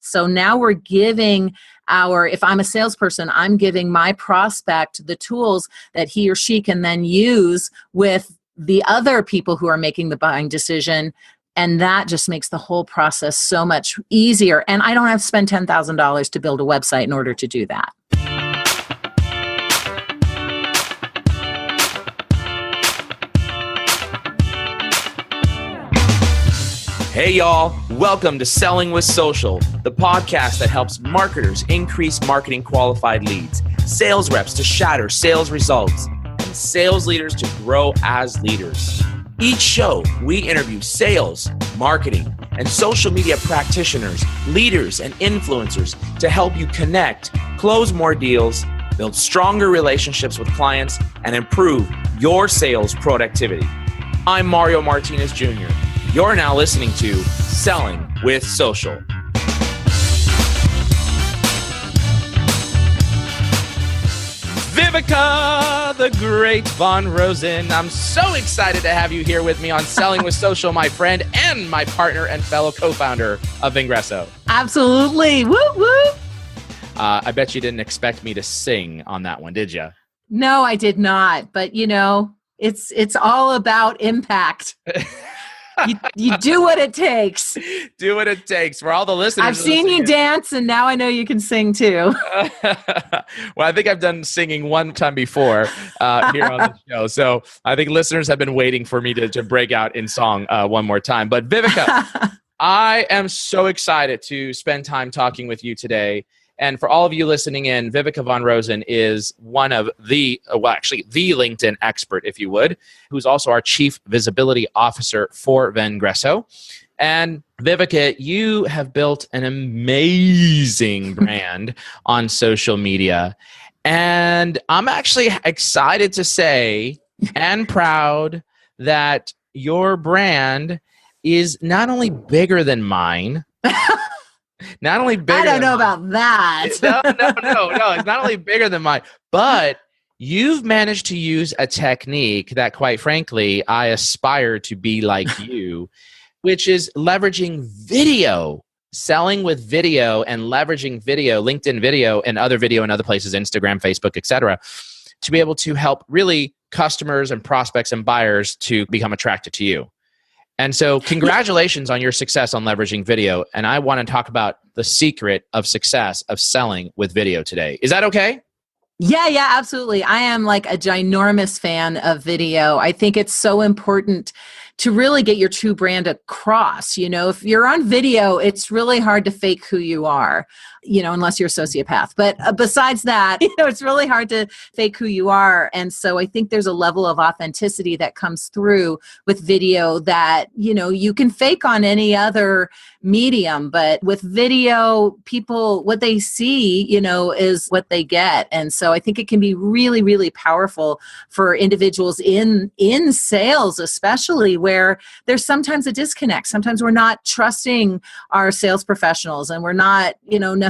So now we're giving if I'm a salesperson, I'm giving my prospect the tools that he or she can then use with the other people who are making the buying decision. And that just makes the whole process so much easier. And I don't have to spend $10,000 to build a website in order to do that. Hey y'all, welcome to Selling with Social, the podcast that helps marketers increase marketing qualified leads, sales reps to shatter sales results, and sales leaders to grow as leaders. Each show, we interview sales, marketing, and social media practitioners, leaders, and influencers to help you connect, close more deals, build stronger relationships with clients, and improve your sales productivity. I'm Mario Martinez Jr. You're now listening to Selling with Social. Viveka, the great Von Rosen. I'm so excited to have you here with me on Selling with Social, my friend and my partner and fellow co-founder of Vengreso. Absolutely. Woo woo. I bet you didn't expect me to sing on that one, did you? No, I did not. But it's all about impact. You do what it takes. Do what it takes for all the listeners. I've seen you dance, and now I know you can sing too. Well, I think I've done singing one time before here on the show. So I think listeners have been waiting for me to break out in song one more time. But Viveka, I am so excited to spend time talking with you today. And for all of you listening in, Viveka von Rosen is one of the LinkedIn expert, if you would, who's also our Chief Visibility Officer for Vengreso. And Viveka, you have built an amazing brand on social media. And I'm actually excited to say and proud that your brand is not only bigger than mine, not only bigger. I don't know about that. No. It's not only bigger than mine, but you've managed to use a technique that, quite frankly, I aspire to be like you, which is leveraging video, selling with video and leveraging video, LinkedIn video and other video in other places, Instagram, Facebook, etc., to be able to help really customers and prospects and buyers to become attracted to you. And so congratulations on your success on leveraging video. And I want to talk about the secret of success of selling with video today. Is that okay? Yeah, absolutely. I am like a ginormous fan of video. I think it's so important to really get your true brand across. If you're on video, it's really hard to fake who you are, unless you're a sociopath. But besides that, it's really hard to fake who you are. And so I think there's a level of authenticity that comes through with video that, you can fake on any other medium. But with video, people, what they see, is what they get. And so I think it can be really, really powerful for individuals in sales, especially where there's sometimes a disconnect. Sometimes we're not trusting our sales professionals, and we're not,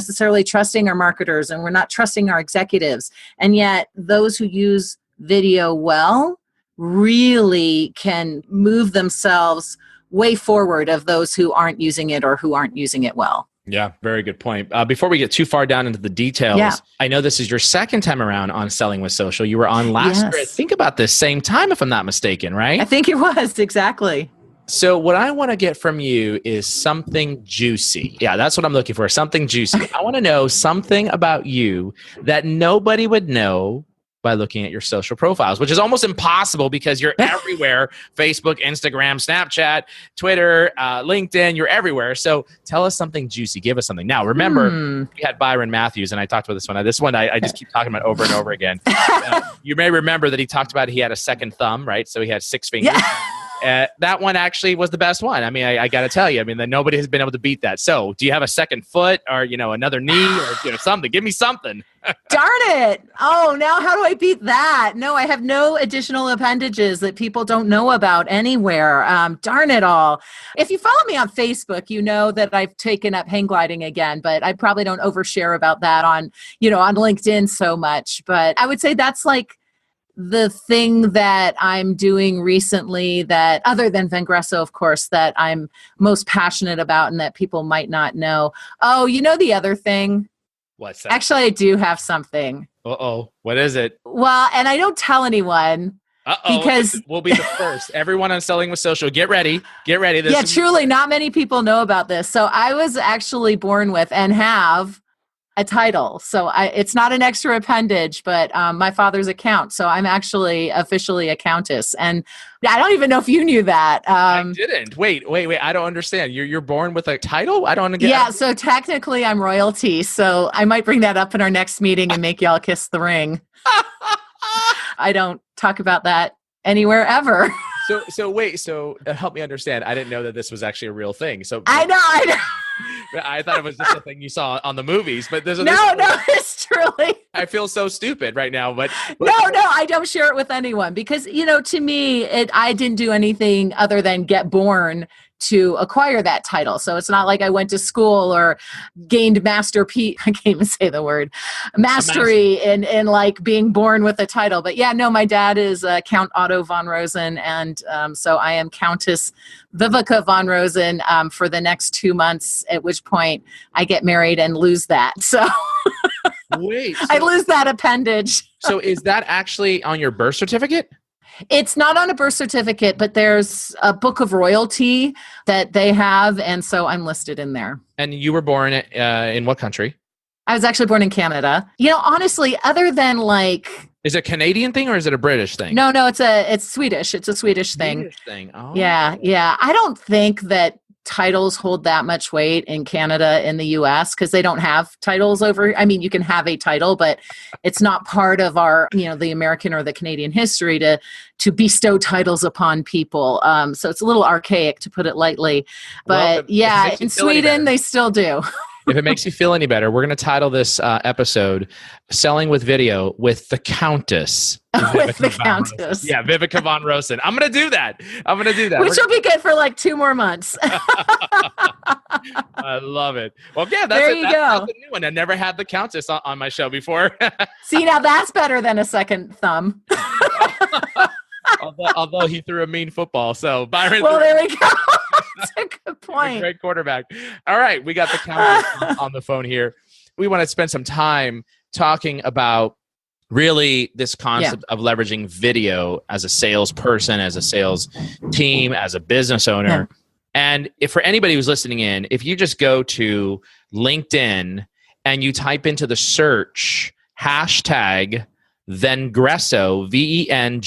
necessarily trusting our marketers, and we're not trusting our executives. And yet those who use video well really can move themselves way forward of those who aren't using it or who aren't using it well. Yeah, very good point. Before we get too far down into the details, I know this is your second time around on Selling with Social. You were on last year, I think about this same time, if I'm not mistaken, right? I think it was, exactly. So what I want to get from you is something juicy. Yeah, that's what I'm looking for, something juicy. I want to know something about you that nobody would know by looking at your social profiles, which is almost impossible because you're everywhere. Facebook, Instagram, Snapchat, Twitter, LinkedIn, you're everywhere. So tell us something juicy. Give us something. Now, remember, we had Byron Matthews, and I talked about this one. This one I just keep talking about over and over again. You may remember that he talked about he had a second thumb, right? So he had 6 fingers. That one actually was the best one. I mean, I got to tell you, that nobody has been able to beat that. So do you have a second foot or, another knee or, something? Give me something. Darn it. Oh, now how do I beat that? No, I have no additional appendages that people don't know about anywhere. Darn it all. If you follow me on Facebook, you know that I've taken up hang gliding again, but I probably don't overshare about that on, on LinkedIn so much. But I would say that's like the thing that I'm doing recently that, other than Vengreso, of course, that I'm most passionate about and that people might not know. Oh, you know the other thing? What's that? Actually, I do have something. Uh-oh. What is it? Well, and I don't tell anyone. Uh-oh. Because we'll be the first. Everyone on Selling with Social, get ready. Get ready. Truly, not many people know about this. So I was actually born with and have a title. So it's not an extra appendage, but my father's a count. So I'm actually officially a countess. And I don't even know if you knew that. I didn't. Wait. I don't understand. You're born with a title? I don't get. Yeah. So technically I'm royalty. So I might bring that up in our next meeting and make y'all kiss the ring. I don't talk about that anywhere ever. So help me understand. I didn't know that this was actually a real thing. So I know. I thought it was just a thing you saw on the movies, but no, it's truly. I feel so stupid right now, but no, I don't share it with anyone because, to me, I didn't do anything other than get born to acquire that title. So it's not like I went to school or gained I can't even say the word, mastery in like being born with a title. But yeah, no, my dad is Count Otto von Rosen. And so I am Countess Viveka von Rosen for the next 2 months, at which point I get married and lose that. So wait, I lose that appendage. So is that actually on your birth certificate? It's not on a birth certificate, but there's a book of royalty that they have. And so I'm listed in there. And you were born in what country? I was actually born in Canada. Honestly, other than like... Is it a Canadian thing or is it a British thing? No, it's Swedish. It's a Swedish thing. Oh. Yeah. I don't think that titles hold that much weight in Canada and the US because they don't have titles over. I mean, you can have a title, but it's not part of our, the American or the Canadian history to bestow titles upon people. So it's a little archaic, to put it lightly. But in Sweden, they still do. If it makes you feel any better, we're going to title this episode Selling with Video with the Countess. With the Countess. Yeah, Viveka von Rosen. I'm going to do that. Which will be good for like 2 more months. I love it. Well, yeah, that's a new one. I never had the Countess on my show before. See, now that's better than a second thumb. although he threw a mean football. So Byron. Well, there we go. That's a good point. Great quarterback. All right, we got the Countess on the phone here. We want to spend some time talking about really this concept of leveraging video as a salesperson, as a sales team, as a business owner. Yeah. And if for anybody who's listening in, if you just go to LinkedIn and you type into the search hashtag Vengreso, Vengreso,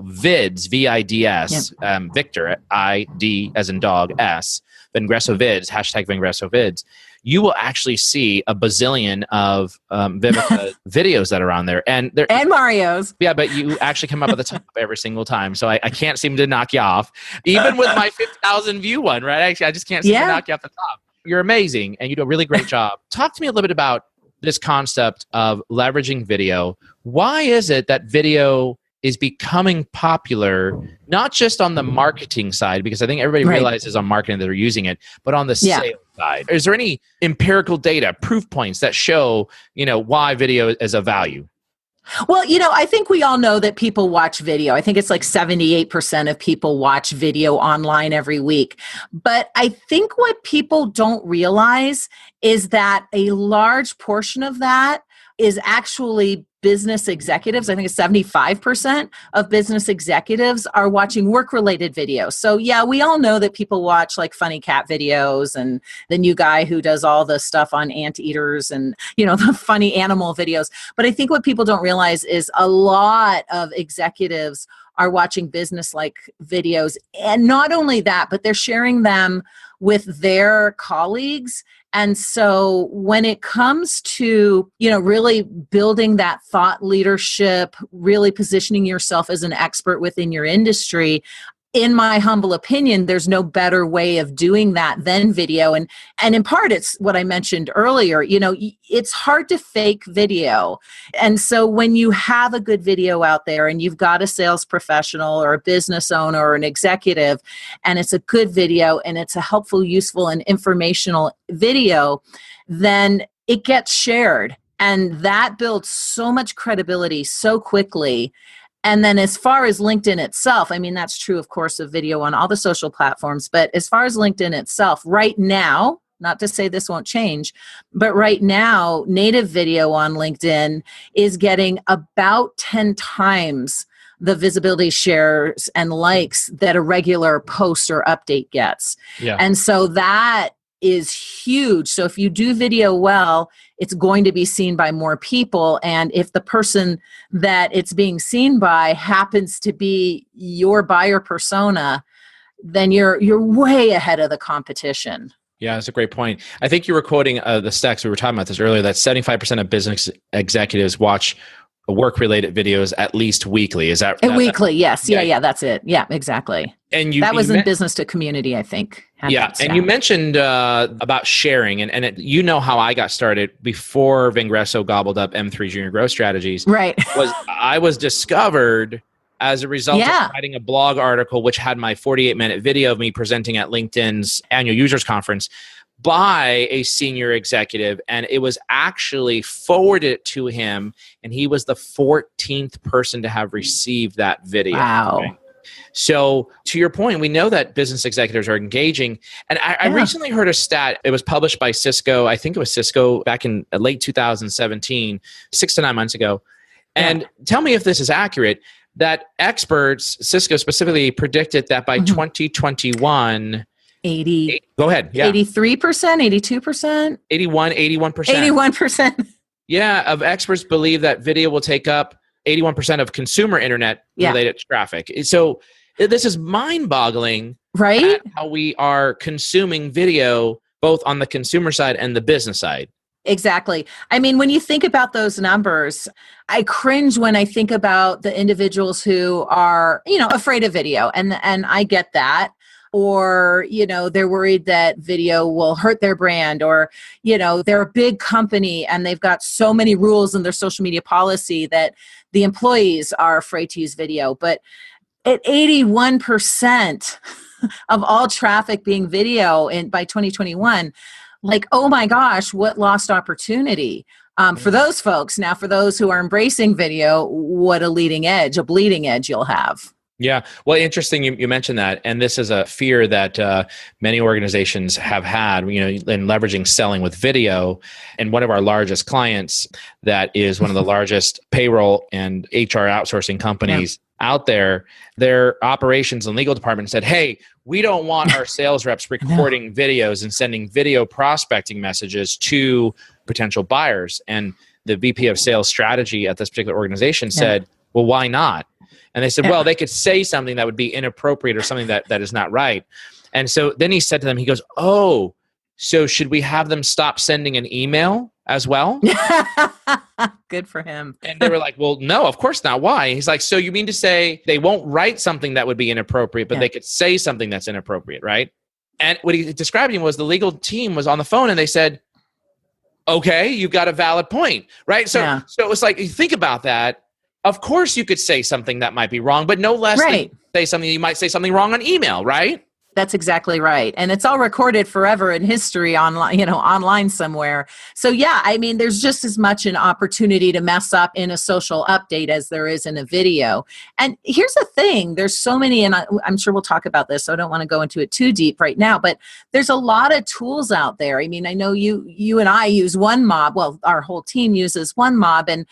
vids, VIDS, Victor, ID as in dog, S, Vengreso vids, hashtag Vengreso vids, you will actually see a bazillion of Viveka videos that are on there. And Mario's. Yeah, but you actually come up at the top every single time. So I can't seem to knock you off. Even with my 50,000 view one, right? Actually, I just can't seem to knock you off the top. You're amazing, and you do a really great job. Talk to me a little bit about this concept of leveraging video. Why is it that video is becoming popular, not just on the marketing side, because I think everybody realizes on marketing that they're using it, but on the sales side? Is there any empirical data, proof points that show, why video is of value? Well, I think we all know that people watch video. I think it's like 78% of people watch video online every week. But I think what people don't realize is that a large portion of that is actually business executives. I think it's 75% of business executives are watching work-related videos. So yeah, we all know that people watch like funny cat videos and the new guy who does all the stuff on anteaters and, the funny animal videos. But I think what people don't realize is a lot of executives are watching business-like videos. And not only that, but they're sharing them with their colleagues. And so when it comes to, really building that thought leadership, really positioning yourself as an expert within your industry, in my humble opinion, there's no better way of doing that than video. And in part, it's what I mentioned earlier, it's hard to fake video. And so when you have a good video out there and you've got a sales professional or a business owner or an executive, and it's a good video and it's a helpful, useful, and informational video, then it gets shared. And that builds so much credibility so quickly. And then as far as LinkedIn itself, I mean, that's true, of course, of video on all the social platforms. But as far as LinkedIn itself, right now, not to say this won't change, but right now, native video on LinkedIn is getting about 10 times the visibility, shares, and likes that a regular post or update gets. Yeah. And so that is huge. So if you do video well, it's going to be seen by more people. And if the person that it's being seen by happens to be your buyer persona, then you're way ahead of the competition. Yeah, that's a great point. I think you were quoting the stats. We were talking about this earlier, that 75% of business executives watch work-related videos at least weekly. Is that weekly? Yes. Yeah, that's it. Yeah, exactly. And that was in business to community, I think. Yeah, and you mentioned about sharing, and you know how I got started before Vengreso gobbled up M3 Junior Growth Strategies. Right. I was discovered as a result of writing a blog article, which had my 48-minute video of me presenting at LinkedIn's annual users conference by a senior executive, and it was actually forwarded to him, and he was the 14th person to have received that video. Wow. Okay? So to your point, we know that business executives are engaging. And I recently heard a stat. It was published by Cisco. I think it was Cisco back in late 2017, 6 to 9 months ago. And tell me if this is accurate, that experts, Cisco specifically, predicted that by 2021... 80. Go ahead. Yeah. 83%, 82%? 81%. 81%. Yeah, of experts believe that video will take up 81% of consumer internet related traffic. So this is mind-boggling, right? At how we are consuming video, both on the consumer side and the business side. Exactly. I mean, when you think about those numbers, I cringe when I think about the individuals who are, afraid of video. And I get that. Or, they're worried that video will hurt their brand, or, they're a big company and they've got so many rules in their social media policy that the employees are afraid to use video. But at 81% of all traffic being video by 2021, like, oh my gosh, what lost opportunity for those folks. Now, for those who are embracing video, what a bleeding edge you'll have. Yeah. Well, interesting. You mentioned that. And this is a fear that many organizations have had, in leveraging selling with video. And one of our largest clients, that is one of the largest payroll and HR outsourcing companies out there, their operations and legal department said, hey, we don't want our sales reps recording videos and sending video prospecting messages to potential buyers. And the VP of sales strategy at this particular organization said, well, why not? And they said, well, they could say something that would be inappropriate or something that is not right. And so then he said to them, he goes, oh, so should we have them stop sending an email as well? Good for him. And they were like, well, no, of course not. Why? He's like, so you mean to say they won't write something that would be inappropriate, but they could say something that's inappropriate, right? And what he described was the legal team was on the phone and they said, okay, you've got a valid point, right? So it was like, you think about that. Of course, you could say something that might be wrong, but no less than say something, you might say something wrong on email, right? That's exactly right. And it's all recorded forever in history online, online somewhere. So yeah, I mean, there's just as much an opportunity to mess up in a social update as there is in a video. And here's the thing, there's so many, and I'm sure we'll talk about this, so I don't want to go into it too deep right now, but there's a lot of tools out there. I mean, I know you and I use OneMob. Well, our whole team uses OneMob. And,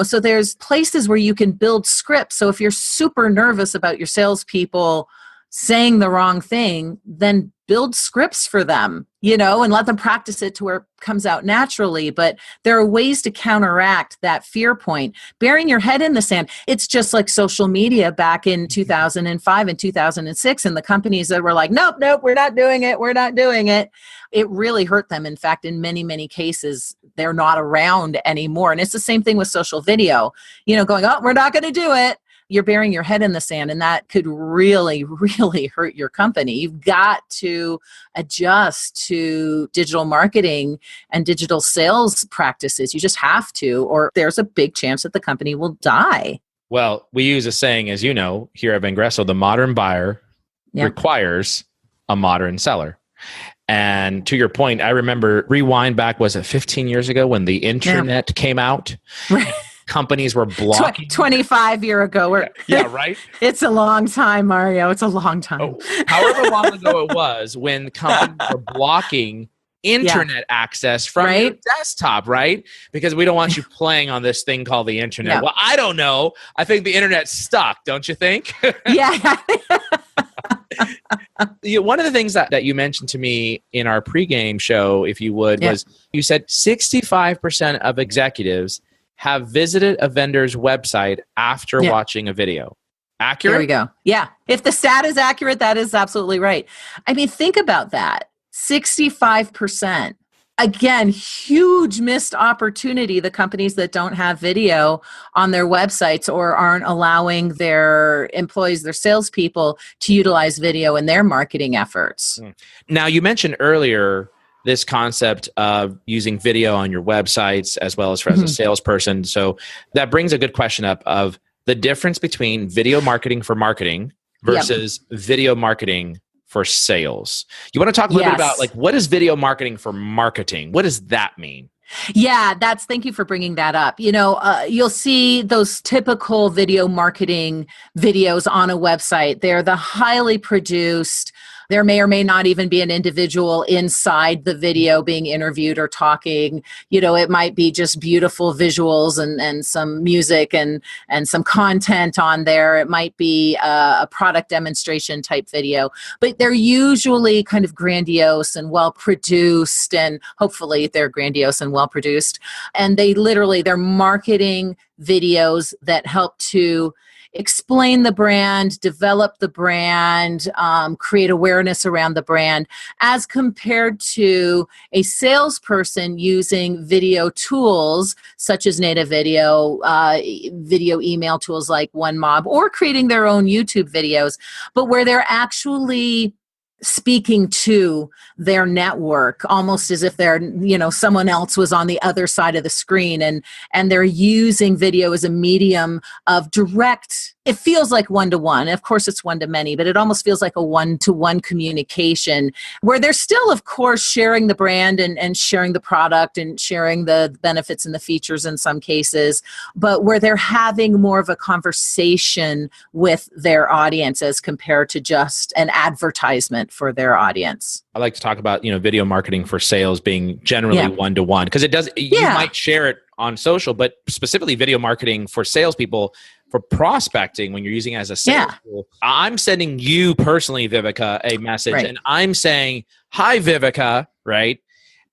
so there's places where you can build scripts. So if you're super nervous about your salespeople saying the wrong thing, then build scripts for them, and let them practice it to where it comes out naturally. But there are ways to counteract that fear point. Burying your head in the sand. It's just like social media back in 2005 and 2006. And the companies that were like, nope, we're not doing it. It really hurt them. In fact, in many, many cases, they're not around anymore. And it's the same thing with social video, going, oh, we're not going to do it. You're burying your head in the sand, and that could really, really hurt your company. You've got to adjust to digital marketing and digital sales practices. You just have to, or there's a big chance that the company will die. Well, we use a saying, as you know, here at Vengreso, the modern buyer requires a modern seller. And to your point, I remember rewind back, was it 15 years ago when the internet came out? Right. Companies were blocking. 25 years ago. Yeah, right? It's a long time, Mario. It's a long time. However long ago it was when companies were blocking internet access from your desktop, right? Because we don't want you playing on this thing called the internet. Yeah. Well, I don't know. I think the internet's stuck, don't you think? Yeah. One of the things that you mentioned to me in our pregame show, if you would, was you said 65% of executives have visited a vendor's website after watching a video. Accurate? There we go. Yeah. If the stat is accurate, that is absolutely right. I mean, think about that. 65%. Again, huge missed opportunity. The companies that don't have video on their websites or aren't allowing their employees, their salespeople, to utilize video in their marketing efforts. Now, you mentioned earlier this concept of using video on your websites as well as as a salesperson. So that brings a good question up of the difference between video marketing for marketing versus video marketing for sales. You want to talk a little bit about what is video marketing for marketing? What does that mean? Yeah, thank you for bringing that up. You'll see those typical video marketing videos on a website. They're the highly produced. There may or may not even be an individual inside the video being interviewed or talking. It might be just beautiful visuals and some music and some content on there. It might be a product demonstration type video, but they're usually kind of grandiose and well produced, and hopefully they're grandiose and well produced. And they're marketing videos that help to explain the brand, develop the brand, create awareness around the brand, as compared to a salesperson using video tools such as native video, video email tools like OneMob, or creating their own YouTube videos, but where they're actually speaking to their network almost as if they're someone else was on the other side of the screen, and they're using video as a medium of direct. It feels like one-to-one. Of course it's one-to-many, but it almost feels like a one-to-one communication where they're still, of course, sharing the brand and sharing the product and sharing the benefits and the features in some cases, but where they're having more of a conversation with their audience as compared to just an advertisement for their audience. I like to talk about, video marketing for sales being generally one-to-one, because it does, you might share it on social, but specifically video marketing for salespeople, for prospecting, when you're using it as a sales tool, I'm sending you personally, Viveka, a message, and I'm saying, hi, Viveka, right?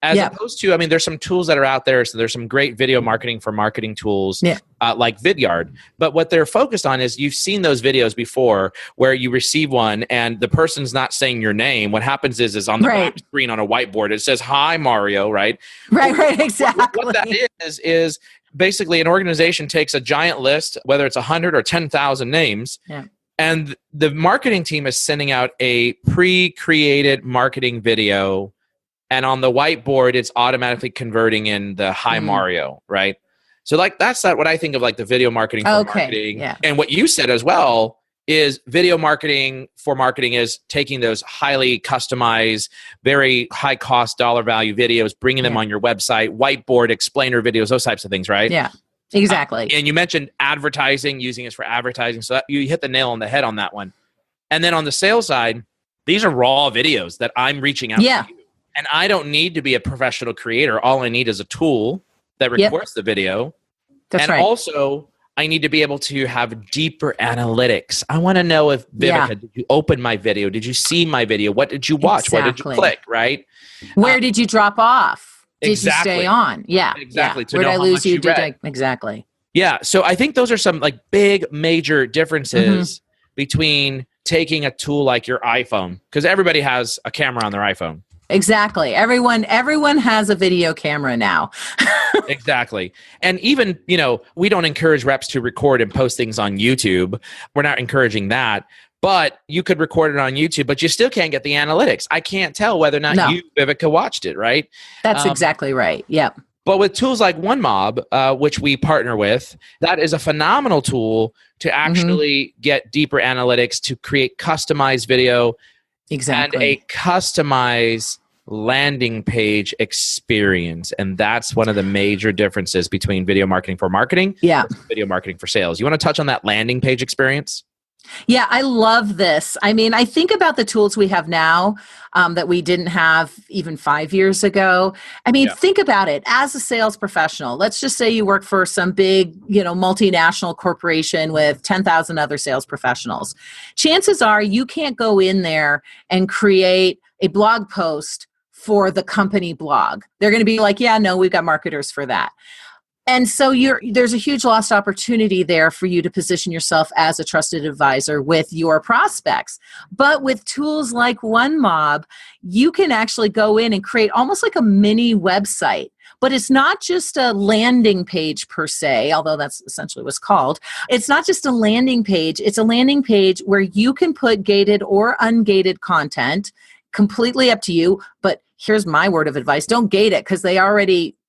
As opposed to, there's some tools that are out there. So there's some great video marketing for marketing tools like Vidyard. But what they're focused on is, you've seen those videos before where you receive one and the person's not saying your name. What happens is on the back screen on a whiteboard, it says, hi, Mario, right? Right, exactly. What that is basically an organization takes a giant list, whether it's 100 or 10,000 names, and the marketing team is sending out a pre-created marketing video. And on the whiteboard, it's automatically converting in the hi Mario, right? So that's not what I think of the video marketing for marketing. Yeah. And what you said as well is video marketing for marketing is taking those highly customized, very high cost dollar value videos, bringing them on your website, whiteboard, explainer videos, those types of things, right? Yeah, exactly. And you mentioned advertising, using it for advertising. So you hit the nail on the head on that one. And then on the sales side, these are raw videos that I'm reaching out to you. And I don't need to be a professional creator. All I need is a tool that records the video. That's and right. Also, I need to be able to have deeper analytics. I want to know if, Viveka, did you open my video? Did you see my video? What did you watch? Exactly. What did you click, right? Where did you drop off? Did you stay on? Yeah. Exactly. Where did I lose you? Exactly. Yeah. So I think those are some big major differences between taking a tool like your iPhone, because everybody has a camera on their iPhone. Exactly. Everyone has a video camera now. Exactly. And even, we don't encourage reps to record and post things on YouTube. We're not encouraging that. But you could record it on YouTube, but you still can't get the analytics. I can't tell whether or not you, Viveka, watched it, right? That's exactly right. Yep. But with tools like OneMob, which we partner with, that is a phenomenal tool to actually get deeper analytics, to create customized video. Exactly. And a customized landing page experience. And that's one of the major differences between video marketing for marketing versus video marketing for sales. You want to touch on that landing page experience? Yeah, I love this. I mean, I think about the tools we have now that we didn't have even 5 years ago. I mean, think about it. As a sales professional, let's just say you work for some big, multinational corporation with 10,000 other sales professionals. Chances are you can't go in there and create a blog post for the company blog. They're going to be like, yeah, no, we've got marketers for that. And so there's a huge lost opportunity there for you to position yourself as a trusted advisor with your prospects. But with tools like OneMob, you can actually go in and create almost like a mini website. But it's not just a landing page per se, although that's essentially what's called. It's not just a landing page. It's a landing page where you can put gated or ungated content, completely up to you. But here's my word of advice. Don't gate it, because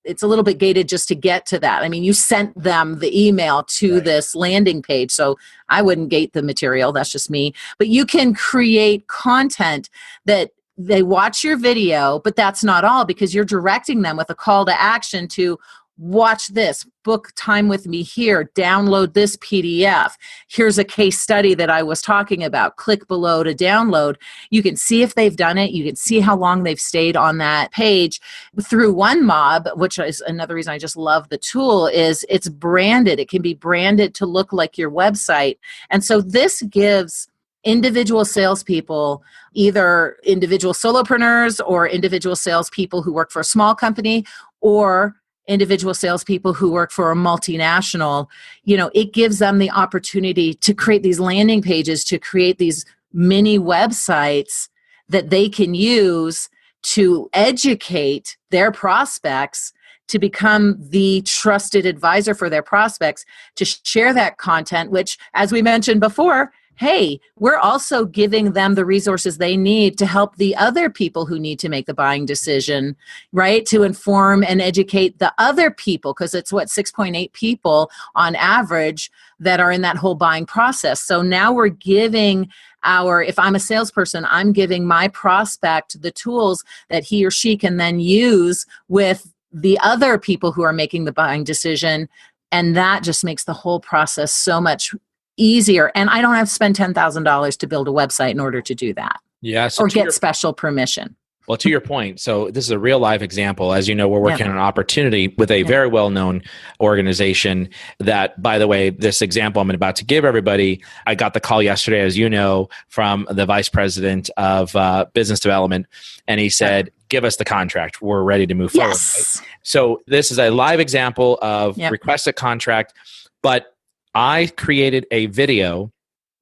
it's a little bit gated just to get to that. I mean, you sent them the email to this landing page, so I wouldn't gate the material. That's just me. But you can create content that they watch your video, but that's not all, because you're directing them with a call to action to watch this, book time with me here, download this PDF. Here's a case study that I was talking about. Click below to download. You can see if they've done it. You can see how long they've stayed on that page. Through OneMob, which is another reason I just love the tool, is it's branded. It can be branded to look like your website. And so this gives individual salespeople, either individual solopreneurs or individual salespeople who work for a small company, or individual salespeople who work for a multinational, it gives them the opportunity to create these landing pages, to create these mini websites that they can use to educate their prospects, to become the trusted advisor for their prospects, to share that content, which, as we mentioned before, hey, we're also giving them the resources they need to help the other people who need to make the buying decision, right? To inform and educate the other people, because it's 6.8 people on average that are in that whole buying process. So now we're giving if I'm a salesperson, I'm giving my prospect the tools that he or she can then use with the other people who are making the buying decision. And that just makes the whole process so much easier. And I don't have to spend $10,000 to build a website in order to do that. Yes. Or get special permission. Well, to your point, so this is a real live example. As you know, we're working on an opportunity with a very well-known organization that, by the way, this example I'm about to give everybody, I got the call yesterday, as you know, from the vice president of business development. And he said, give us the contract. We're ready to move forward. Right? So this is a live example of request a contract, but I created a video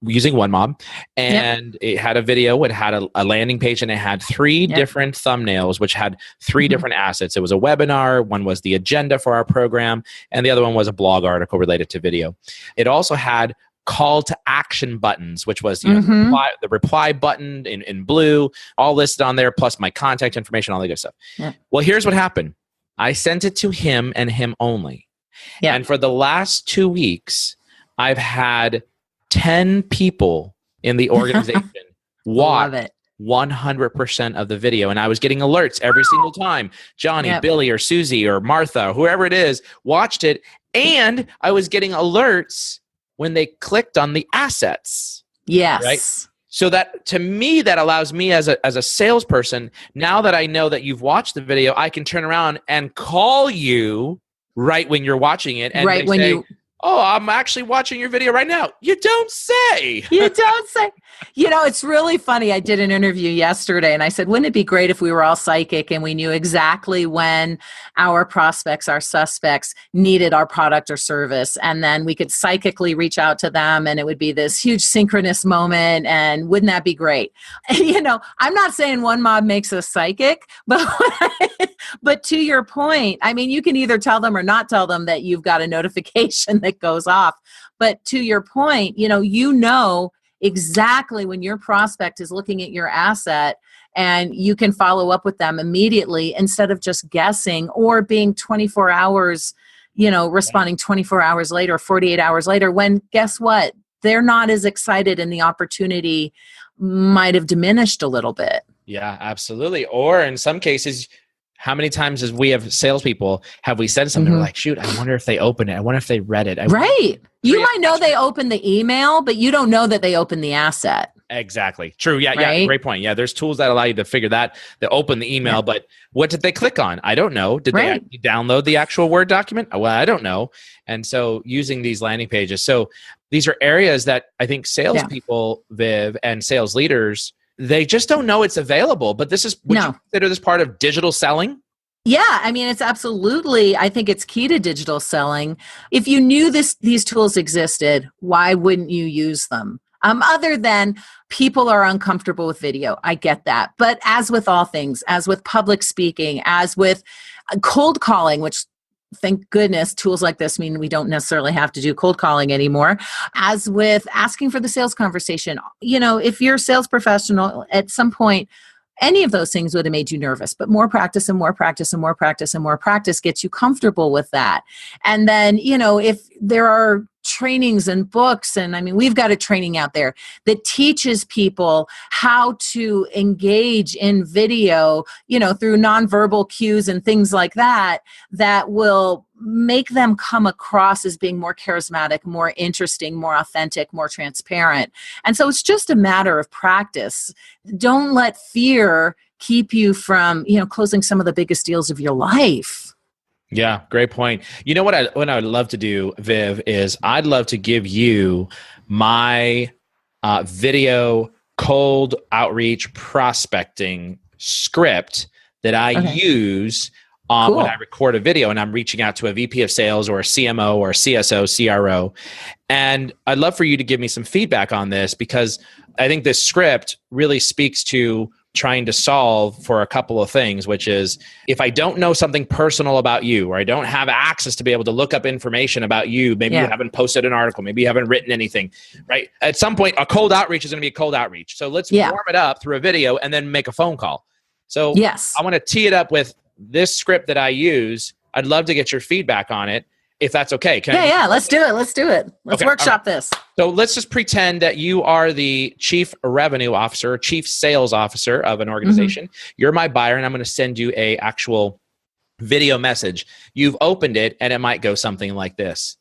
using OneMob, and it had a video, it had a landing page, and it had 3 different thumbnails, which had 3 different assets. It was a webinar, one was the agenda for our program, and the other one was a blog article related to video. It also had call to action buttons, which was the reply button in blue, all listed on there, plus my contact information, all that good stuff. Well, here's what happened. I sent it to him and him only. And for the last 2 weeks, I've had 10 people in the organization watch 100% of the video. And I was getting alerts every single time. Johnny, Billy, or Susie, or Martha, or whoever it is, watched it. And I was getting alerts when they clicked on the assets. Yes. Right? So that, to me, that allows me as a salesperson, now that I know that you've watched the video, I can turn around and call you right when you're watching it. And right when say, oh, I'm actually watching your video right now. You don't say. You don't say. It's really funny. I did an interview yesterday and I said, wouldn't it be great if we were all psychic and we knew exactly when our prospects, our suspects needed our product or service, and then we could psychically reach out to them and it would be this huge synchronous moment, and wouldn't that be great? I'm not saying OneMob makes us psychic, but to your point, I mean, you can either tell them or not tell them that you've got a notification that goes off. But to your point, exactly when your prospect is looking at your asset, and you can follow up with them immediately instead of just guessing or being 24 hours, responding 24 hours later, 48 hours later, when guess what? They're not as excited and the opportunity might have diminished a little bit. Yeah, absolutely. Or in some cases, how many times as we have salespeople have we said something, we're like, shoot, I wonder if they opened it. I wonder if they read it. Right. You Three might know they opened the email, but you don't know that they opened the asset. Exactly. True. Yeah. Right? Yeah. Great point. Yeah. There's tools that allow you to figure that. They open the email, but what did they click on? I don't know. Did they actually download the actual Word document? Well, I don't know. And so using these landing pages. So these are areas that I think salespeople, Viv, and sales leaders, they just don't know it's available. But this is, would you consider this part of digital selling? Yeah, I mean, it's absolutely, I think it's key to digital selling. If you knew these tools existed, why wouldn't you use them? Other than people are uncomfortable with video. I get that. But as with all things, as with public speaking, as with cold calling, which thank goodness tools like this mean we don't necessarily have to do cold calling anymore. As with asking for the sales conversation, if you're a sales professional at some point, any of those things would have made you nervous, but more practice and more practice and more practice and more practice gets you comfortable with that. And then, if there are trainings and books, and I mean, we've got a training out there that teaches people how to engage in video, through nonverbal cues and things like that, that will make them come across as being more charismatic, more interesting, more authentic, more transparent. And so it's just a matter of practice. Don't let fear keep you from, closing some of the biggest deals of your life. Yeah, great point. You know what I would love to do, Viv, is I'd love to give you my video cold outreach prospecting script that I use when I record a video and I'm reaching out to a VP of sales or a CMO or a CSO, CRO. And I'd love for you to give me some feedback on this, because I think this script really speaks to trying to solve for a couple of things, which is if I don't know something personal about you, or I don't have access to be able to look up information about you, maybe you haven't posted an article, maybe you haven't written anything, right? At some point, a cold outreach is going to be a cold outreach. So let's warm it up through a video and then make a phone call. So I want to tee it up with this script that I use. I'd love to get your feedback on it, if that's okay. Let's do it. Let's workshop this. So let's just pretend that you are the chief revenue officer, chief sales officer of an organization. You're my buyer, and I'm going to send you a actual video message. You've opened it, and it might go something like this.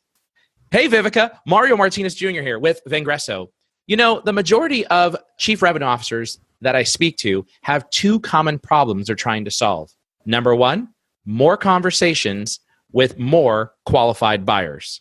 Hey, Viveka, Mario Martinez Jr. here with Vengreso. The majority of chief revenue officers that I speak to have two common problems they're trying to solve. Number one, more conversations with more qualified buyers.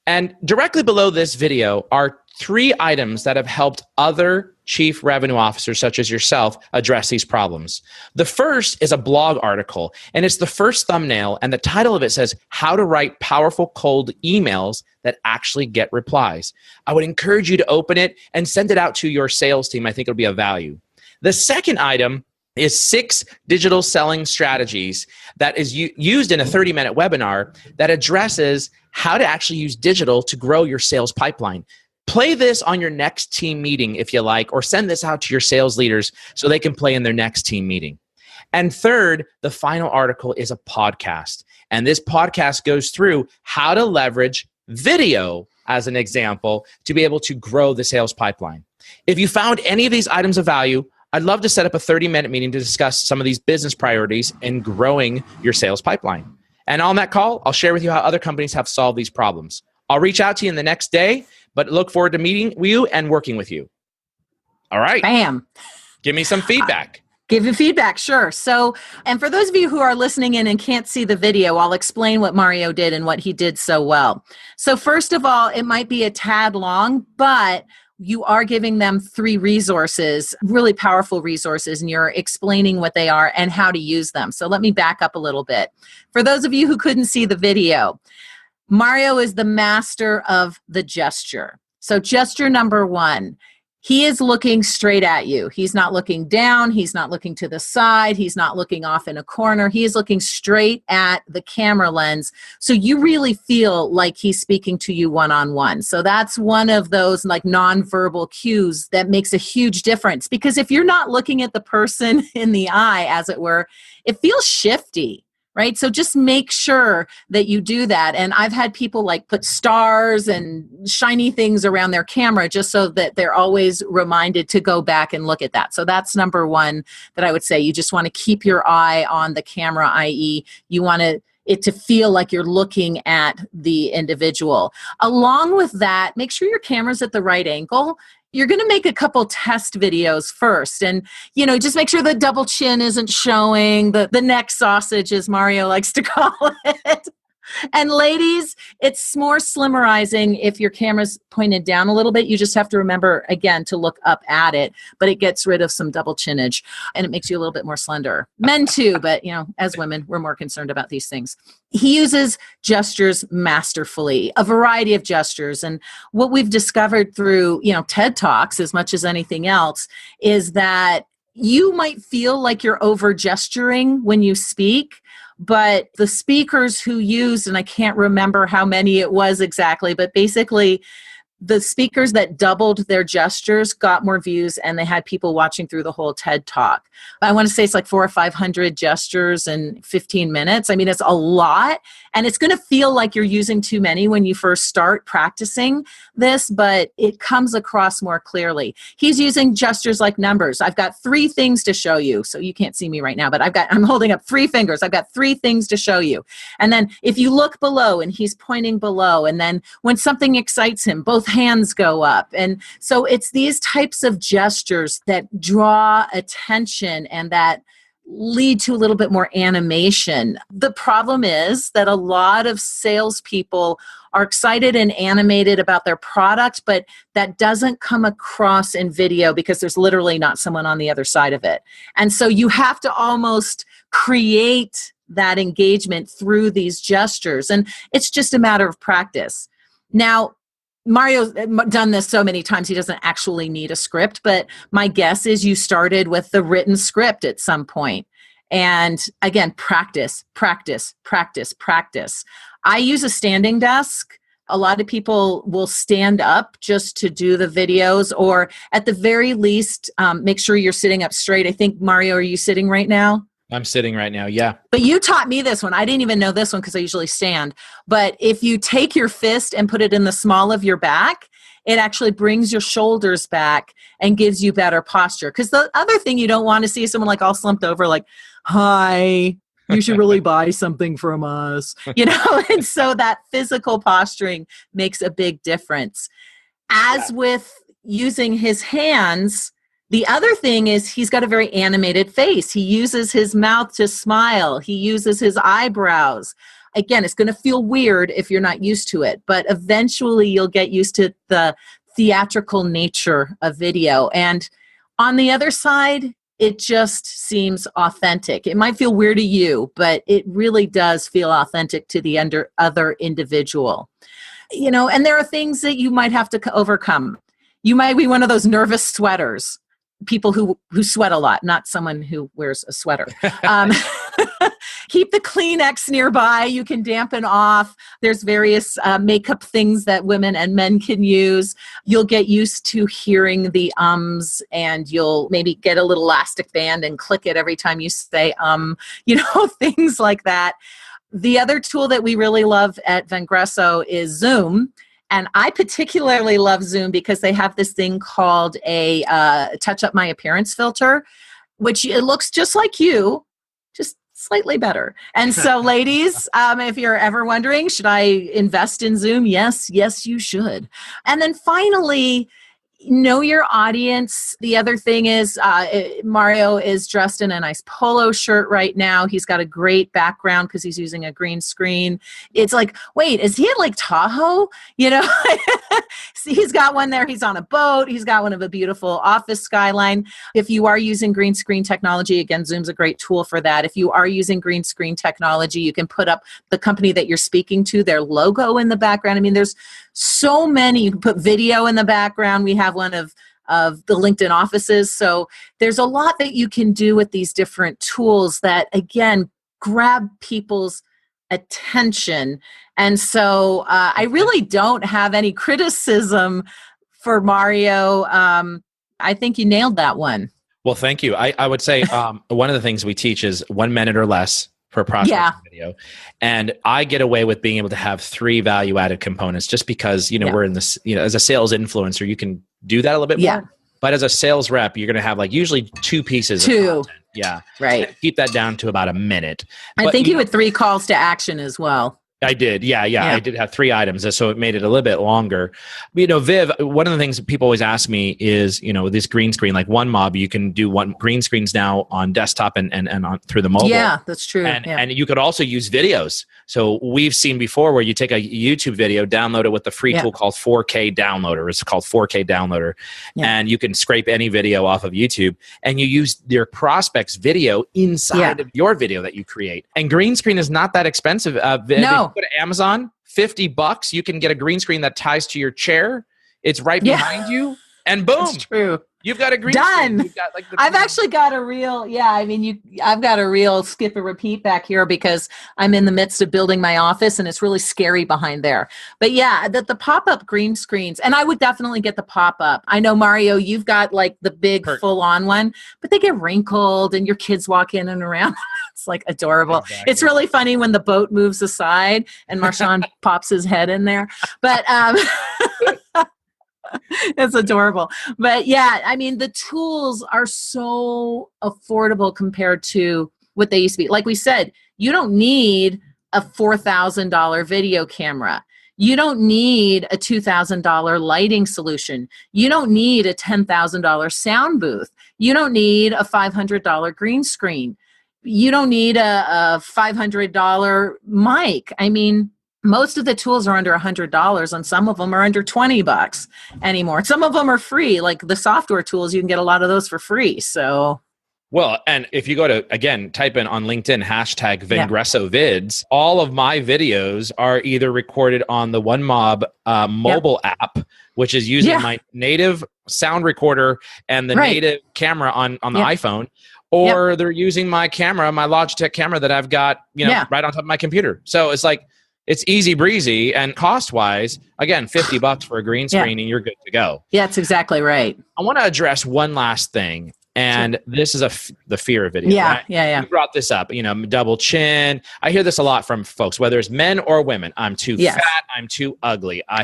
And directly below this video are 3 items that have helped other chief revenue officers such as yourself address these problems. The first is a blog article, and it's the first thumbnail, and the title of it says, How to Write Powerful Cold Emails That Actually Get Replies. I would encourage you to open it and send it out to your sales team. I think it'll be of value. The second item is 6 digital selling strategies that is used in a 30-minute webinar that addresses how to actually use digital to grow your sales pipeline. Play this on your next team meeting if you like, or send this out to your sales leaders so they can play in their next team meeting. And third, the final article is a podcast. And this podcast goes through how to leverage video as an example to be able to grow the sales pipeline. If you found any of these items of value, I'd love to set up a 30-minute meeting to discuss some of these business priorities in growing your sales pipeline. And on that call, I'll share with you how other companies have solved these problems. I'll reach out to you in the next day, but look forward to meeting you and working with you. All right. Bam. Give me some feedback. Give you feedback, sure. So, and for those of you who are listening in and can't see the video, I'll explain what Mario did and what he did so well. So first of all, it might be a tad long, but you are giving them 3 resources, really powerful resources, and you're explaining what they are and how to use them. So let me back up a little bit. For those of you who couldn't see the video, Mario is the master of the gesture. So gesture number 1, he is looking straight at you. He's not looking down. He's not looking to the side. He's not looking off in a corner. He is looking straight at the camera lens. So you really feel like he's speaking to you one-on-one. So that's one of those like nonverbal cues that makes a huge difference, because if you're not looking at the person in the eye, as it were, it feels shifty. right? So just make sure that you do that. And I've had people like put stars and shiny things around their camera just so that they're always reminded to go back and look at that. So that's number one that I would say. You just want to keep your eye on the camera, i.e. you want it to feel like you're looking at the individual. Along with that, make sure your camera's at the right angle. You're going to make a couple test videos first, and just make sure the double chin isn't showing, the neck sausage, as Mario likes to call it. And ladies, it's more slimmerizing if your camera's pointed down a little bit. You just have to remember, again, to look up at it, but it gets rid of some double chinnage and it makes you a little bit more slender. Men too, but as women, we're more concerned about these things. He uses gestures masterfully, a variety of gestures. And what we've discovered through, TED Talks, as much as anything else, is that you might feel like you're over gesturing when you speak, but the speakers who used, and I can't remember how many it was exactly, but basically the speakers that doubled their gestures got more views, and they had people watching through the whole TED Talk. I want to say it's like 400 or 500 gestures in 15 minutes. I mean, it's a lot, and it's going to feel like you're using too many when you first start practicing this, but it comes across more clearly. He's using gestures like numbers. I've got 3 things to show you. So you can't see me right now, but I'm holding up 3 fingers. I've got 3 things to show you. And then if you look below, and he's pointing below, and then when something excites him, both hands go up. And so it's these types of gestures that draw attention and that lead to a little bit more animation. The problem is that a lot of salespeople are excited and animated about their product, but that doesn't come across in video because there's literally not someone on the other side of it. And so you have to almost create that engagement through these gestures. And it's just a matter of practice. Now, Mario's done this so many times, he doesn't actually need a script, but my guess is you started with the written script at some point. And again, practice, practice, practice, practice. I use a standing desk. A lot of people will stand up just to do the videos, or at the very least, make sure you're sitting up straight. I think, Mario, are you sitting right now? I'm sitting right now, yeah. But you taught me this one. I didn't even know this one because I usually stand. But if you take your fist and put it in the small of your back, it actually brings your shoulders back and gives you better posture. Because the other thing you don't want to see is someone like all slumped over, like, hi, you should really buy something from us. And so that physical posturing makes a big difference. As with using his hands, the other thing is he's got a very animated face. He uses his mouth to smile. He uses his eyebrows. Again, it's going to feel weird if you're not used to it, but eventually you'll get used to the theatrical nature of video. And on the other side, it just seems authentic. It might feel weird to you, but it really does feel authentic to the other individual. And there are things that you might have to overcome. You might be one of those nervous sweaters. People who sweat a lot, not someone who wears a sweater. Keep the Kleenex nearby. You can dampen off. There's various makeup things that women and men can use. You'll get used to hearing the ums, and you'll maybe get a little elastic band and click it every time you say things like that. The other tool that we really love at Vengreso is Zoom. And I particularly love Zoom because they have this thing called a touch up my appearance filter, which it looks just like you, just slightly better. And so ladies, if you're ever wondering, should I invest in Zoom? Yes, you should. And then finally, know your audience. The other thing is Mario is dressed in a nice polo shirt right now. He's got a great background because he's using a green screen. It's like, wait, is he at Lake Tahoe? See, he's got one there. He's on a boat. He's got one of a beautiful office skyline. If you are using green screen technology, again, Zoom's a great tool for that. If you are using green screen technology, you can put up the company that you're speaking to, their logo in the background. I mean, there's so many. You can put video in the background. We have one of the LinkedIn offices. So there's a lot that you can do with these different tools that, again, grab people's attention. And so I really don't have any criticism for Mario. I think you nailed that one. Well, thank you. I would say one of the things we teach is 1 minute or less. for prospecting Yeah. video. And I get away with being able to have 3 value-added components just because, we're in this, as a sales influencer, you can do that a little bit more. But as a sales rep, you're going to have like usually 2 pieces of content. Yeah. Right. Keep that down to about a minute. I think you had 3 calls to action as well. I did. Yeah. I did have 3 items. So it made it a little bit longer. Viv, one of the things that people always ask me is, this green screen, like OneMob, you can do green screens now on desktop and on through the mobile. Yeah, that's true. And you could also use videos. So we've seen before where you take a YouTube video, download it with the free tool called 4K Downloader. It's called 4K Downloader. And you can scrape any video off of YouTube and you use your prospect's video inside of your video that you create. And green screen is not that expensive. Viv, no. If you go to Amazon, $50, you can get a green screen that ties to your chair. It's right behind you. And boom. That's true. You've got a green screen. You've got I've actually got a real, I've got a real skip and repeat back here because I'm in the midst of building my office and it's really scary behind there. But the pop-up green screens, and I would definitely get the pop-up. I know, Mario, you've got like the big full-on one, but they get wrinkled and your kids walk in and around. It's like adorable. Exactly. It's really funny when the boat moves aside and Marshawn pops his head in there. But it's adorable. But the tools are so affordable compared to what they used to be. Like we said, you don't need a $4,000 video camera. You don't need a $2,000 lighting solution. You don't need a $10,000 sound booth. You don't need a $500 green screen. You don't need a $500 mic. Most of the tools are under $100 and some of them are under $20 anymore. Some of them are free, like the software tools, you can get a lot of those for free. So, well, and if you go to, again, type in on LinkedIn, hashtag Vengreso vids, all of my videos are either recorded on the OneMob mobile app, which is using my native sound recorder and the native camera on the iPhone, or they're using my camera, my Logitech camera that I've got, right on top of my computer. So it's like, it's easy breezy, and cost-wise, again, $50 for a green screen and you're good to go. Yeah, that's exactly right. I want to address one last thing, and this is the fear of video. Yeah, right? yeah. You brought this up, double chin. I hear this a lot from folks, whether it's men or women. I'm too fat. I'm too ugly. I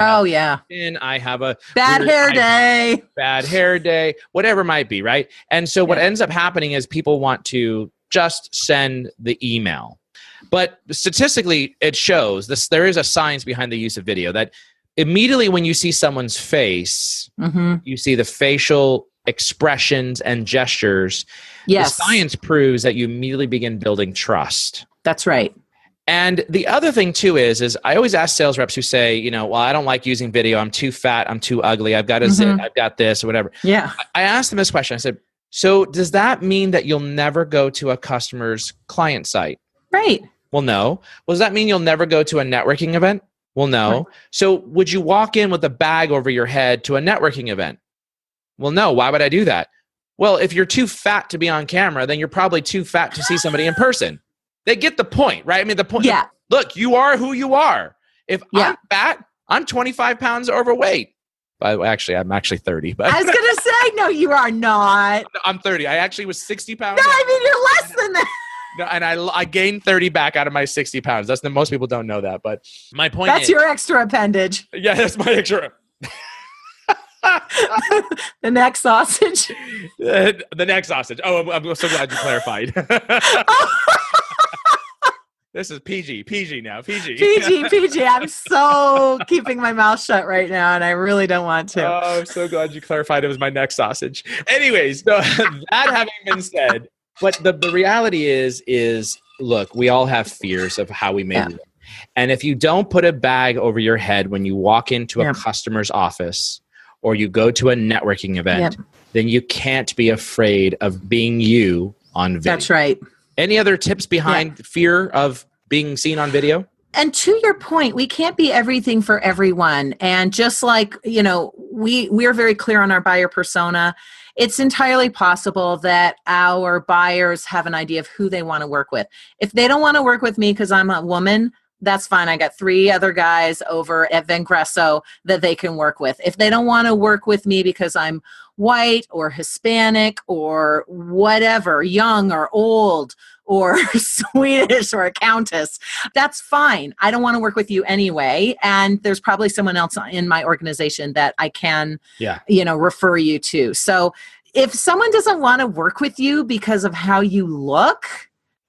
have a bad hair day, whatever it might be, right? And so what ends up happening is people want to just send the email. But statistically, it shows this. There is a science behind the use of video that immediately when you see someone's face, you see the facial expressions and gestures. Yes. The science proves that you immediately begin building trust. That's right. And the other thing too is I always ask sales reps who say, well, I don't like using video. I'm too fat. I'm too ugly. I've got a zit. I've got this or whatever. Yeah. I asked them this question. I said, so does that mean that you'll never go to a customer's client site? Right. Well, no. Well, does that mean you'll never go to a networking event? Well, no. Right. So would you walk in with a bag over your head to a networking event? Well, no. Why would I do that? Well, if you're too fat to be on camera, then you're probably too fat to see somebody in person. They get the point, right? The point. Yeah. Look, you are who you are. If I'm fat, I'm 25 pounds overweight. Actually, I'm actually 30. But I was going to say, no, you are not. I'm 30. I actually was 60 pounds. No, you're less than that. No, and I gained 30 back out of my 60 pounds. Most people don't know that, but my point is... That's your extra appendage. Yeah, that's my extra... The neck sausage. The neck sausage. Oh, I'm so glad you clarified. This is PG now. PG. I'm so keeping my mouth shut right now, and I really don't want to. Oh, I'm so glad you clarified it was my neck sausage. Anyways, so that having been said... But the reality is, look, we all have fears of how we may look. And if you don't put a bag over your head when you walk into a customer's office or you go to a networking event, then you can't be afraid of being you on video. That's right. Any other tips behind fear of being seen on video? And to your point, we can't be everything for everyone. And just like, we're very clear on our buyer persona. It's entirely possible that our buyers have an idea of who they want to work with. If they don't want to work with me because I'm a woman, that's fine. I got 3 other guys over at Vengreso that they can work with. If they don't want to work with me because I'm white or Hispanic or whatever, young or old or Swedish or a countess, that's fine. I don't want to work with you anyway. And there's probably someone else in my organization that I can, refer you to. So if someone doesn't want to work with you because of how you look,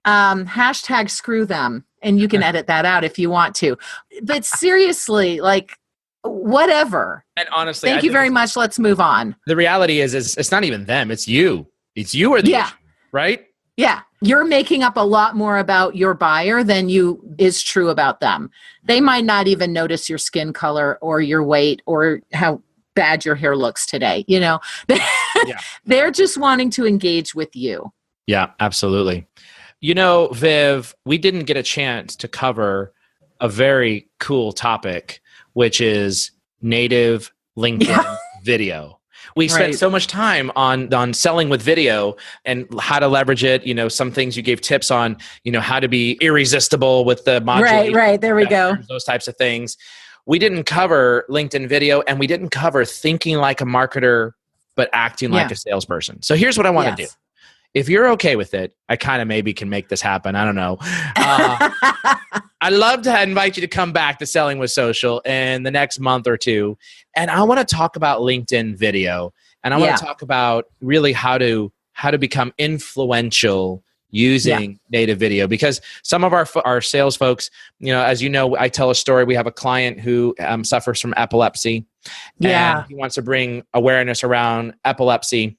hashtag screw them. And you can edit that out if you want to. But seriously, like, whatever. And honestly, thank you very much. Let's move on. The reality is it's not even them. It's you. It's you or the issue, right? Yeah. You're making up a lot more about your buyer than is true about them. They might not even notice your skin color or your weight or how bad your hair looks today. They're just wanting to engage with you. Yeah, absolutely. Viv, we didn't get a chance to cover a very cool topic, which is native LinkedIn video. We spent so much time on selling with video and how to leverage it. Some things you gave tips on, how to be irresistible with the modulation. Right. There we go. Those types of things. We didn't cover LinkedIn video, and we didn't cover thinking like a marketer, but acting like a salesperson. So here's what I want to do. If you're okay with it, I kind of maybe can make this happen. I don't know. I'd love to invite you to come back to Selling with Social in the next month or two. And I want to talk about LinkedIn video. And I want to talk about really how to become influential using native video. Because some of our sales folks, as you know, I tell a story. We have a client who suffers from epilepsy. And he wants to bring awareness around epilepsy.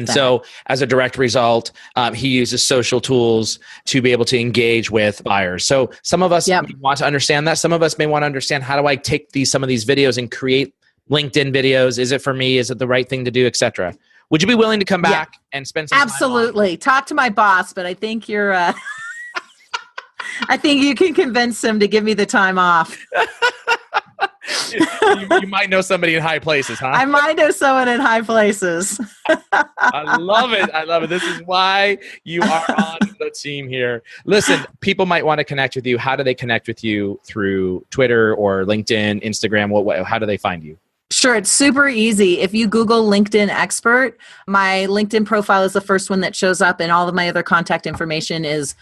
So as a direct result, he uses social tools to be able to engage with buyers. So some of us want to understand that. Some of us may want to understand, how do I take some of these videos and create LinkedIn videos? Is it for me? Is it the right thing to do, etc.? Would you be willing to come back and spend some time? Absolutely. Talk to my boss, but I think you're I think you can convince him to give me the time off. You might know somebody in high places, huh? I might know someone in high places. I love it. This is why you are on the team here. Listen, people might want to connect with you. How do they connect with you? Through Twitter or LinkedIn, Instagram? How do they find you? Sure. It's super easy. If you Google LinkedIn expert, my LinkedIn profile is the first one that shows up, and all of my other contact information is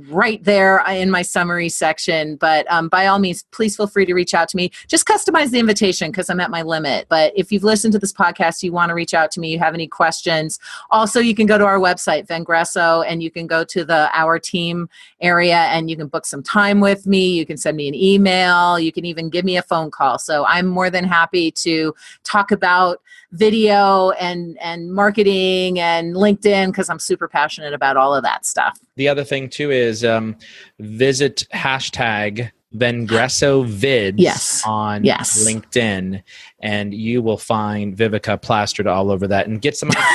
right there in my summary section. But by all means, please feel free to reach out to me. Just customize the invitation because I'm at my limit. But if you've listened to this podcast, you want to reach out to me, you have any questions. Also, you can go to our website, Vengreso, and you can go to the Our Team area and you can book some time with me. You can send me an email. You can even give me a phone call. So I'm more than happy to talk about video and marketing and LinkedIn because I'm super passionate about all of that stuff. The other thing too is visit hashtag Vengreso vids on LinkedIn, and you will find Viveka plastered all over that, and get some ideas.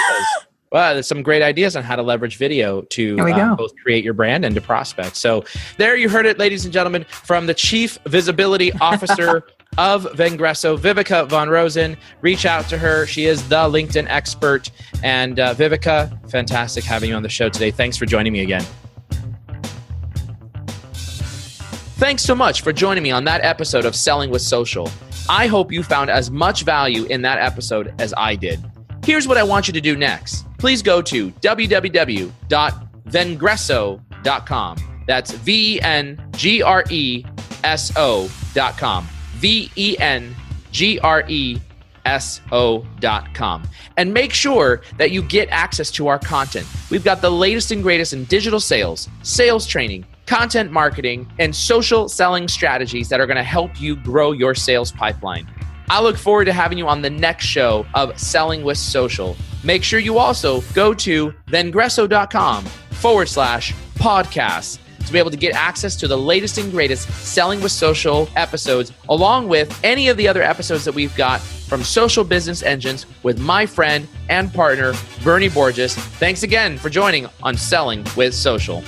Well, there's some great ideas on how to leverage video to both create your brand and to prospect. So there you heard it, ladies and gentlemen, from the Chief Visibility Officer of Vengreso, Viveka von Rosen. Reach out to her. She is the LinkedIn expert. And Viveka, fantastic having you on the show today. Thanks for joining me again. Thanks so much for joining me on that episode of Selling with Social. I hope you found as much value in that episode as I did. Here's what I want you to do next. Please go to www.vengreso.com. That's VENGRESO.com. VENGRESO.com. And make sure that you get access to our content. We've got the latest and greatest in digital sales, sales training, content marketing, and social selling strategies that are going to help you grow your sales pipeline. I look forward to having you on the next show of Selling with Social. Make sure you also go to vengreso.com/podcast to be able to get access to the latest and greatest Selling with Social episodes, along with any of the other episodes that we've got from Social Business Engines with my friend and partner, Bernie Borges. Thanks again for joining on Selling with Social.